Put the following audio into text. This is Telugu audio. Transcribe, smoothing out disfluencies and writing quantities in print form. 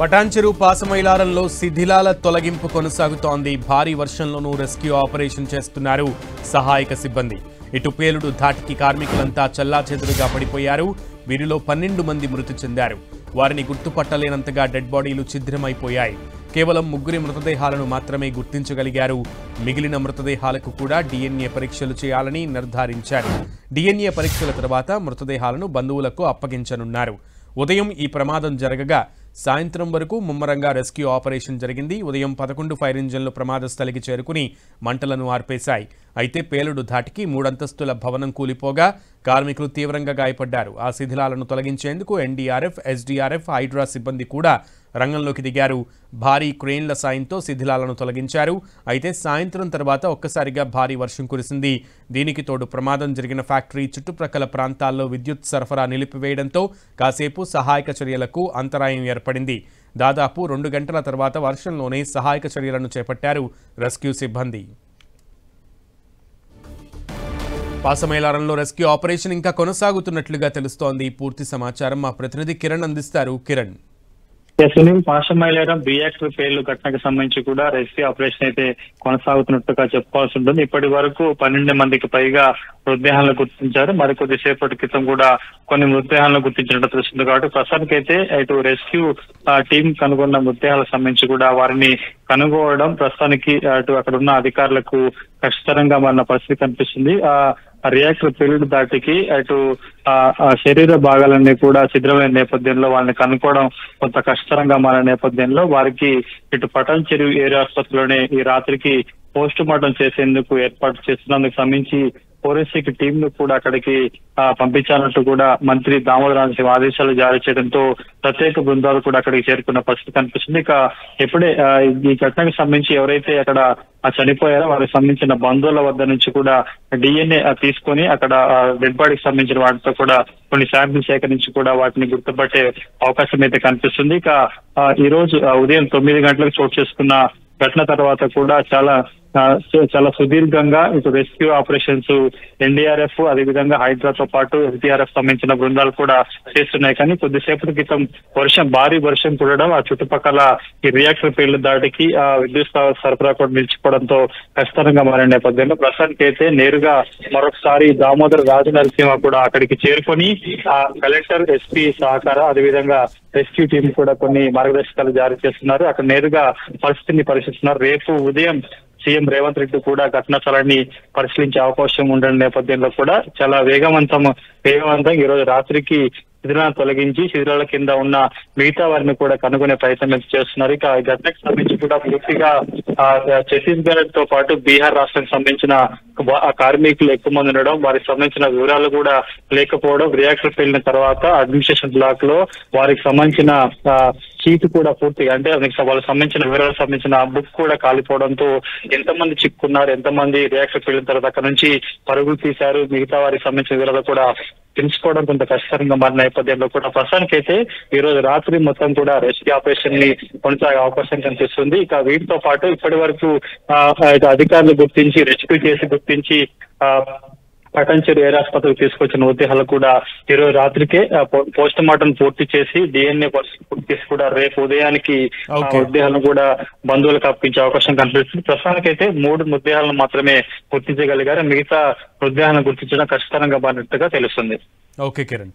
పటాన్చెరు పాసమైలారంలో శిథిలాల తొలగింపు కొనసాగుతోంది. భారీ వర్షంలోనూ రెస్క్యూ ఆపరేషన్ చేస్తున్నారు సహాయక సిబ్బంది. ఇటు పేలుడు ధాటికి కార్మికులంతా చెల్లాచెదురుగా పడిపోయారు. వీరిలో 12 మంది మృతి చెందారు. వారిని గుర్తుపట్టలేనంతగా డెడ్ బాడీలు ఛిద్రమైపోయాయి. కేవలం 3 మృతదేహాలను మాత్రమే గుర్తించగలిగారు. మిగిలిన మృతదేహాలకు కూడా DNA పరీక్షలు చేయాలని నిర్ధారించారు. DNA పరీక్షల తర్వాత మృతదేహాలను బంధువులకు అప్పగించనున్నారు. ఉదయం ఈ ప్రమాదం జరగగా సాయంత్రం వరకు ముమ్మరంగా రెస్క్యూ ఆపరేషన్ జరిగింది. ఉదయం 11 ఫైర్ ఇంజన్లు ప్రమాద స్థలికి చేరుకుని మంటలను ఆర్పేశాయి. అయితే పేలుడు ధాటికి 3 అంతస్తుల భవనం కూలిపోగా కార్మికులు తీవ్రంగా గాయపడ్డారు. ఆ శిథిలాలను తొలగించేందుకు NDRF, SDRF, హైడ్రా సిబ్బంది కూడా రంగంలోకి దిగారు. భారీ క్రేన్ల సాయంతో శిథిలాలను తొలగించారు. అయితే సాయంత్రం తర్వాత ఒక్కసారిగా భారీ వర్షం కురిసింది. దీనికి తోడు ప్రమాదం జరిగిన ఫ్యాక్టరీ చుట్టుప్రక్కల ప్రాంతాల్లో విద్యుత్ సరఫరా నిలిపివేయడంతో కాసేపు సహాయక చర్యలకు అంతరాయం ఏర్పడింది. దాదాపు 2 గంటల తర్వాత వర్షంలోనే సహాయక చర్యలను చేపట్టారు రెస్క్యూ సిబ్బంది. పాసమైలారంలో రెస్క్యూ ఆపరేషన్ ఇంకా కొనసాగుతున్నట్లుగా తెలుస్తోంది. పూర్తి సమాచారం మా ప్రతినిధి కిరణ్ అందిస్తారు. కిరణ్. సునీల్, పాసమైలారం రియాక్టర్ పేర్లు ఘటనకు సంబంధించి కూడా రెస్క్యూ ఆపరేషన్ అయితే కొనసాగుతున్నట్టుగా చెప్పుకోవాల్సి ఉంటుంది. ఇప్పటి వరకు 12 మందికి పైగా మృతదేహాలను గుర్తించారు. మరికొద్దిసేపటి క్రితం కూడా కొన్ని మృతదేహాలను గుర్తించినట్టు తెలుస్తుంది. కాబట్టి ప్రస్తుతానికైతే ఇటు రెస్క్యూ టీం కనుగొన్న మృతదేహాలకు సంబంధించి కూడా వారిని కనుగోవడం ప్రస్తుతానికి అటు అక్కడ ఉన్న అధికారులకు కష్టతరంగా మారిన పరిస్థితి కనిపిస్తుంది. రియాక్టర్ పేలుడు దాటికి అటు శరీర భాగాలన్నీ కూడా ఛిద్రమైన నేపథ్యంలో వాళ్ళని కనుక్కోవడం కొంత కష్టతరంగా మారిన నేపథ్యంలో వారికి ఇటు పటాన్చెరు ఏరియా ఆసుపత్రిలోనే ఈ రాత్రికి పోస్ట్ మార్టం చేసేందుకు ఏర్పాటు చేస్తున్నందుకు సంబంధించి ఫోరెన్సిక్ టీం ను కూడా అక్కడికి పంపించాలంటూ కూడా మంత్రి దామోదర్ సింగ్ ఆదేశాలు జారీ చేయడంతో ప్రత్యేక బృందాలు కూడా అక్కడికి చేరుకున్న పరిస్థితి కనిపిస్తుంది. ఇక ఎప్పుడే ఈ ఘటనకు సంబంధించి ఎవరైతే అక్కడ చనిపోయారో వారికి సంబంధించిన బంధువుల వద్ద నుంచి కూడా DNA తీసుకొని అక్కడ డెడ్ బాడీకి సంబంధించిన వాటితో కూడా కొన్ని శాంపిల్ సేకరించి కూడా వాటిని గుర్తుపట్టే అవకాశం అయితే కనిపిస్తుంది. ఇక ఈ రోజు ఉదయం 9 గంటలకు చోటు చేసుకున్న ఘటన తర్వాత కూడా చాలా సుదీర్ఘంగా ఇటు రెస్క్యూ ఆపరేషన్స్ NDRF అదేవిధంగా హైడ్రాతో పాటు SDRF సంబంధించిన బృందాలు కూడా చేస్తున్నాయి. కానీ కొద్దిసేపటి క్రితం భారీ వర్షం కురవడం, ఆ చుట్టుపక్కల ఈ రియాక్టర్ పేర్ల దాటికి విద్యుత్ సరఫరా కూడా నిలిచిపోవడంతో కష్టతరంగా మారిన నేపథ్యంలో ప్రస్తుతానికి అయితే నేరుగా మరొకసారి దామోదర్ రాజనరసింహ కూడా అక్కడికి చేరుకొని కలెక్టర్, SP సహకారం అదేవిధంగా రెస్క్యూ టీం కూడా కొన్ని మార్గదర్శకాలు జారీ చేస్తున్నారు. అక్కడ నేరుగా పరిస్థితిని పరిశీలిస్తున్నారు. రేపు ఉదయం సీఎం రేవంత్ రెడ్డి కూడా ఘటనా స్థలాన్ని పరిశీలించే అవకాశం ఉండని నేపథ్యంలో కూడా చాలా వేగవంతంగా ఈ రోజు రాత్రికి శిథిలాలను తొలగించి శిథిలాల కింద ఉన్న మిగతా వారిని కూడా కనుగొనే ప్రయత్నం చేస్తున్నారు. ఇక ఈ ఘటనకు సంబంధించి కూడా పూర్తిగా ఛత్తీస్గఢ్ తో పాటు బీహార్ రాష్ట్రానికి సంబంధించిన కార్మికులు ఎక్కువ మంది ఉండడం, వారికి సంబంధించిన వివరాలు కూడా లేకపోవడం, రియాక్టర్ పేలిన తర్వాత అడ్మినిస్ట్రేషన్ బ్లాక్ లో వారికి సంబంధించిన షీట్ కూడా పూర్తిగా అంటే వాళ్ళకి సంబంధించిన వివరాలకు సంబంధించిన బుక్ కూడా కాలిపోవడంతో ఎంతమంది చిక్కున్నారు, ఎంతమంది రియాక్టర్ పేలిన తర్వాత అక్కడ నుంచి పరుగులు తీశారు, మిగతా వారికి సంబంధించిన వివరాలు కూడా తెలుసుకోవడం కొంత కష్టంగా మారిన నేపథ్యంలో కూడా ప్రస్తుతానికైతే ఈ రోజు రాత్రి మొత్తం కూడా రెస్క్యూ ఆపరేషన్ ని కొనసాగే అవకాశం కనిపిస్తుంది. ఇక వీటితో పాటు ఇప్పటి వరకు అధికారులు గుర్తించి పటాన్చెరు ఏరియా ఆసుపత్రికి తీసుకొచ్చిన మృతదేహాలు కూడా ఈ రోజు రాత్రికే పోస్ట్ మార్టం పూర్తి చేసి DNA పూర్తి చేసి కూడా రేపు ఉదయానికి మృతదేహాలను కూడా బంధువులకు అప్పించే అవకాశం కనిపిస్తుంది. ప్రస్తుతానికైతే 3 మృతదేహాలను మాత్రమే గుర్తించగలిగారు. మిగతా మృతదేహాలను గుర్తించడం కష్టతరంగా మారినట్టుగా తెలుస్తుంది. ఓకే కిరణ్.